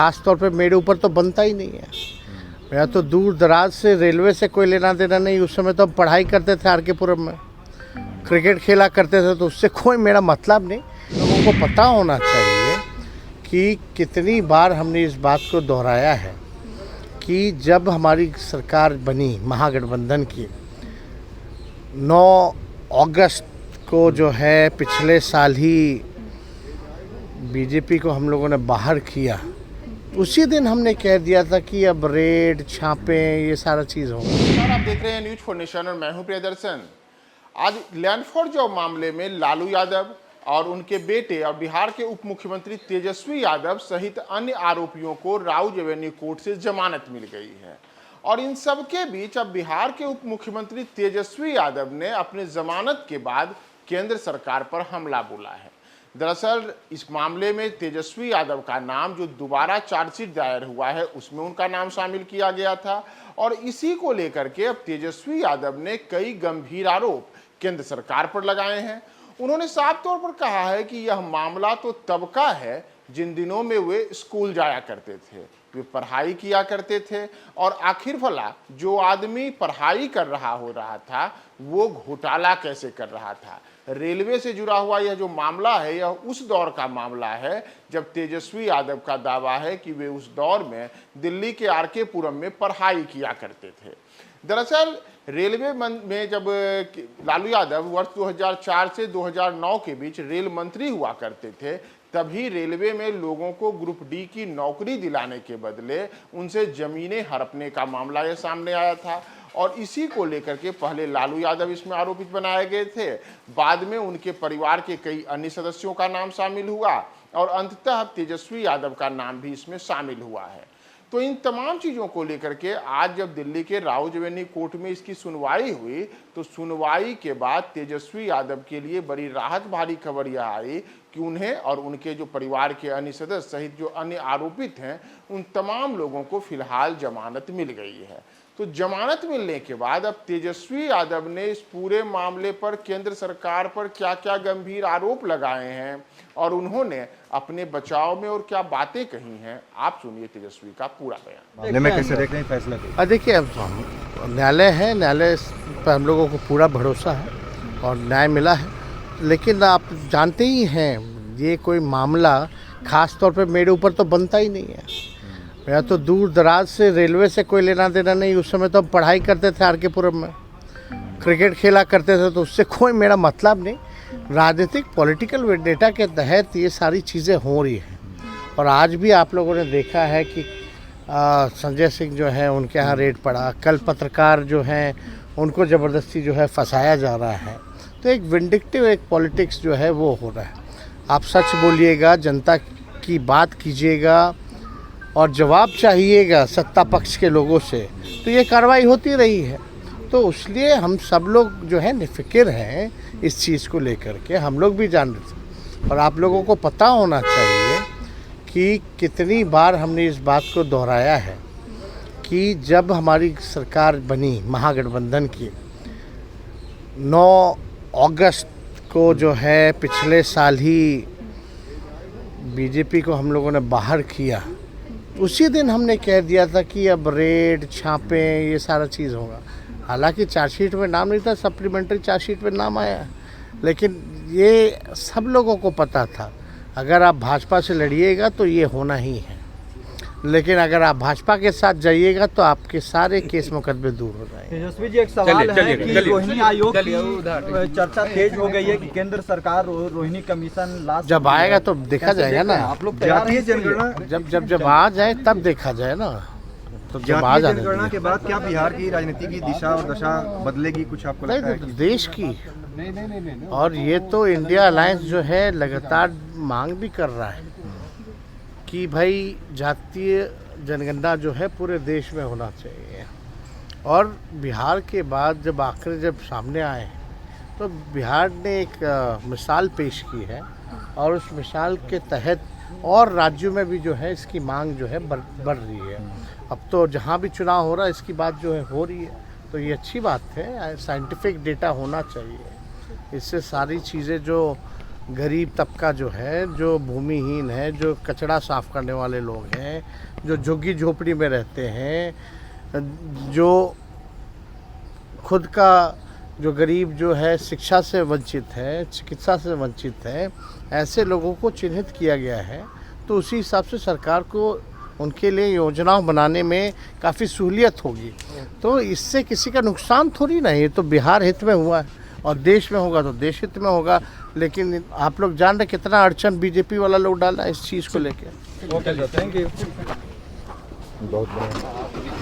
खास तौर पे मेरे ऊपर तो बनता ही नहीं है। मेरा तो दूर दराज से रेलवे से कोई लेना देना नहीं। उस समय तो हम पढ़ाई करते थे आर के पुरम में, क्रिकेट खेला करते थे, तो उससे कोई मेरा मतलब नहीं। लोगों को पता होना चाहिए कि कितनी बार हमने इस बात को दोहराया है कि जब हमारी सरकार बनी महागठबंधन की 9 अगस्त को जो है पिछले साल ही बीजेपी को हम लोगों ने बाहर किया, उसी दिन हमने कह दिया था कि अब रेड छापे ये सारा चीज़ होगा। नमस्कार, आप देख रहे हैं न्यूज फॉर नेशन और मैं हूं प्रियदर्शन। आज लैंड फॉर जॉब मामले में लालू यादव और उनके बेटे और बिहार के उप मुख्यमंत्री तेजस्वी यादव सहित अन्य आरोपियों को राउज एवेन्यू कोर्ट से जमानत मिल गई है। और इन सब के बीच अब बिहार के उप मुख्यमंत्री तेजस्वी यादव ने अपने जमानत के बाद केंद्र सरकार पर हमला बोला है। दरअसल इस मामले में तेजस्वी यादव का नाम, जो दोबारा चार्जशीट दायर हुआ है, उसमें उनका नाम शामिल किया गया था। और इसी को लेकर के अब तेजस्वी यादव ने कई गंभीर आरोप केंद्र सरकार पर लगाए हैं। उन्होंने साफ तौर पर कहा है कि यह मामला तो तब का है जिन दिनों में वे स्कूल जाया करते थे, वे पढ़ाई किया करते थे, और आखिर भला जो आदमी पढ़ाई कर रहा था वो घोटाला कैसे कर रहा था। रेलवे से जुड़ा हुआ यह जो मामला है, यह उस दौर का मामला है जब तेजस्वी यादव का दावा है कि वे उस दौर में दिल्ली के आर के पुरम में पढ़ाई किया करते थे। दरअसल रेलवे में जब लालू यादव वर्ष 2004 से 2009 के बीच रेल मंत्री हुआ करते थे, तभी रेलवे में लोगों को ग्रुप डी की नौकरी दिलाने के बदले उनसे जमीनें हड़पने का मामला यह सामने आया था। और इसी को लेकर के पहले लालू यादव इसमें आरोपित बनाए गए थे, बाद में उनके परिवार के कई अन्य सदस्यों का नाम शामिल हुआ और अंततः तेजस्वी यादव का नाम भी इसमें शामिल हुआ है। तो इन तमाम चीज़ों को लेकर के आज जब दिल्ली के राउज एवेन्यू कोर्ट में इसकी सुनवाई हुई, तो सुनवाई के बाद तेजस्वी यादव के लिए बड़ी राहत भरी खबर यह आई कि उन्हें और उनके जो परिवार के अन्य सदस्य सहित जो अन्य आरोपित हैं, उन तमाम लोगों को फिलहाल जमानत मिल गई है। तो जमानत मिलने के बाद अब तेजस्वी यादव ने इस पूरे मामले पर केंद्र सरकार पर क्या क्या गंभीर आरोप लगाए हैं और उन्होंने अपने बचाव में और क्या बातें कही हैं, आप सुनिए तेजस्वी का पूरा बयान। में कैसे देख रहे हैं फैसला को? देखिए, अब न्यायालय है, न्यायालय पर हम लोगों को पूरा भरोसा है और न्याय मिला है। लेकिन आप जानते ही हैं, ये कोई मामला खास तौर पे मेरे ऊपर तो बनता ही नहीं है। मेरा तो दूर दराज से रेलवे से कोई लेना देना नहीं। उस समय तो हम पढ़ाई करते थे आर के पुरम में, क्रिकेट खेला करते थे, तो उससे कोई मेरा मतलब नहीं। राजनीतिक पॉलिटिकल वेंडेटा के तहत ये सारी चीज़ें हो रही हैं। और आज भी आप लोगों ने देखा है कि संजय सिंह जो है उनके यहाँ रेड पड़ा, कल पत्रकार जो हैं उनको ज़बरदस्ती जो है फंसाया जा रहा है। तो एक विंडिक्टिव एक पॉलिटिक्स जो है वो हो रहा है। आप सच बोलिएगा, जनता की बात कीजिएगा और जवाब चाहिएगा सत्ता पक्ष के लोगों से, तो ये कार्रवाई होती रही है। तो इसलिए हम सब लोग जो है निफिक्र हैं इस चीज़ को लेकर के, हम लोग भी जान रहे थे। और आप लोगों को पता होना चाहिए कि कितनी बार हमने इस बात को दोहराया है कि जब हमारी सरकार बनी महागठबंधन की 9 अगस्त को जो है पिछले साल ही बीजेपी को हम लोगों ने बाहर किया, उसी दिन हमने कह दिया था कि अब रेड छापे ये सारा चीज़ होगा। हालांकि चार्जशीट में नाम नहीं था, सप्लीमेंट्री चार्जशीट में नाम आया, लेकिन ये सब लोगों को पता था अगर आप भाजपा से लड़िएगा तो ये होना ही है। लेकिन अगर आप भाजपा के साथ जाइएगा तो आपके सारे केस मुकदमे दूर हो जाएंगे। तेजस्वी जी, एक सवाल है कि रोहिणी आयोग की चर्चा तेज हो गई है कि केंद्र सरकार रोहिणी कमीशन लास्ट जब आएगा तो देखा जाएगा ना। आप लोग जातीय जनगणना जब आ जाए तब देखा जाए ना। तो जब आ जाए जनगणना के बाद क्या बिहार की राजनीति की दिशा और दशा बदलेगी, कुछ आपको लगता है? नहीं, देश की और ये तो इंडिया अलायंस जो है लगातार मांग भी कर रहा है कि भाई जातीय जनगणना जो है पूरे देश में होना चाहिए। और बिहार के बाद जब आंकड़े जब सामने आए तो बिहार ने एक मिसाल पेश की है और उस मिसाल के तहत और राज्यों में भी जो है इसकी मांग जो है बढ़ रही है। अब तो जहाँ भी चुनाव हो रहा है इसकी बात जो है हो रही है, तो ये अच्छी बात है। साइंटिफिक डेटा होना चाहिए, इससे सारी चीज़ें जो गरीब तबका जो है, जो भूमिहीन है, जो कचरा साफ करने वाले लोग हैं, जो झुग्गी झोपड़ी में रहते हैं, जो खुद का जो गरीब जो है शिक्षा से वंचित है, चिकित्सा से वंचित है, ऐसे लोगों को चिन्हित किया गया है। तो उसी हिसाब से सरकार को उनके लिए योजनाओं बनाने में काफ़ी सहूलियत होगी। तो इससे किसी का नुकसान थोड़ी नहीं, तो बिहार हित में हुआ है और देश में होगा तो देश हित में होगा। लेकिन आप लोग जान रहे कितना अड़चन बीजेपी वाला लोग डाला है इस चीज़ को लेकर। Okay sir, thank you. बहुत बढ़िया।